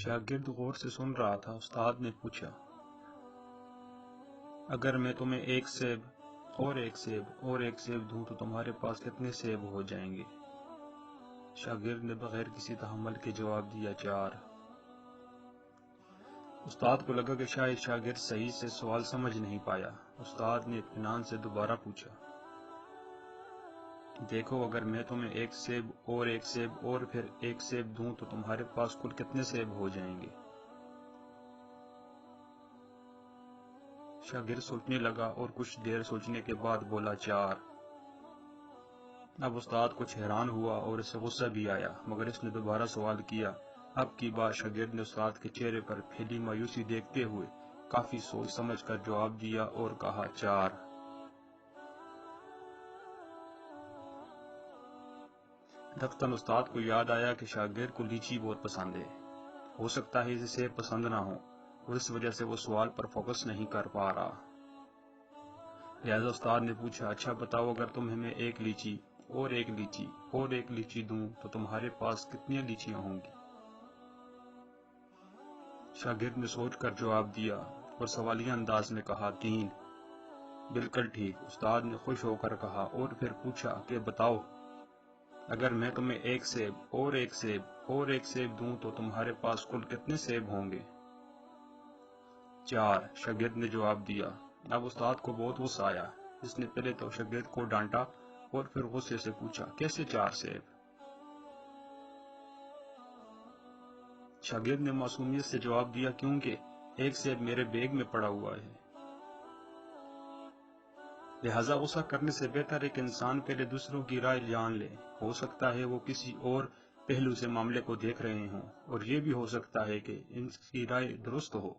شاگرد غور سے سن رہا تھا۔ استاد نے پوچھا، اگر میں تمہیں ایک سیب اور ایک سیب اور ایک سیب دوں تو تمہارے پاس کتنے سیب ہو جائیں گے؟ شاگرد نے بغیر کسی تحمل کے جواب دیا، 4۔ استاد کو لگا کہ شاید شاگرد صحیح سے سوال سمجھ نہیں پایا۔ استاد نے اطمینان سے دوبارہ پوچھا، دیکھو اگر میں تمہیں ایک سیب اور پھر ایک سیب دوں تو تمہارے پاس کل کتنے سیب ہو جائیں گے؟ شاگرد سوچنے لگا اور کچھ دیر سوچنے کے بعد بولا، 4۔ اب استاد کچھ حیران ہوا اور اسے غصہ بھی آیا، مگر اس نے دوبارہ سوال کیا۔ اب کی بار شاگرد نے استاد کے چہرے پر پھیلی مایوسی دیکھتے ہوئے کافی سوچ سمجھ کر جواب دیا اور کہا، 4۔ دفتن استاد کو یاد آیا کہ شاگرد کو لیچی بہت پسند ہے، ہو سکتا ہے اسے سیب پسند نہ ہو اور اس وجہ سے وہ سوال پر فوکس نہیں کر پا رہا۔ لہذا استاد نے پوچھا، اچھا بتاؤ اگر تمہیں میں ایک لیچی اور ایک لیچی اور ایک لیچی دوں تو تمہارے پاس کتنی لیچیاں ہوں گی؟ شاگرد نے سوچ کر جواب دیا اور سوالیہ انداز میں کہا، 3۔ بالکل ٹھیک، استاد نے خوش ہو کر کہا اور پھر پوچھا کہ بتاؤ اگر میں تمہیں ایک سیب اور ایک سیب اور ایک سیب دوں تو تمہارے پاس کل کتنے سیب ہوں گے؟ 4، شاگرد نے جواب دیا۔ اب استاد کو بہت غصہ آیا۔ اس نے پہلے تو شاگرد کو ڈانٹا اور پھر غصے سے پوچھا، کیسے 4 سیب؟ شاگرد نے معصومیت سے جواب دیا، کیونکہ ایک سیب میرے بیگ میں پڑا ہوا ہے۔ لہذا غصہ کرنے سے بہتر ہے کہ انسان پہلے دوسروں کی رائے جان لے، ہو سکتا ہے وہ کسی اور پہلو سے معاملے کو دیکھ رہے ہوں اور یہ بھی ہو سکتا ہے کہ ان کی رائے درست ہو۔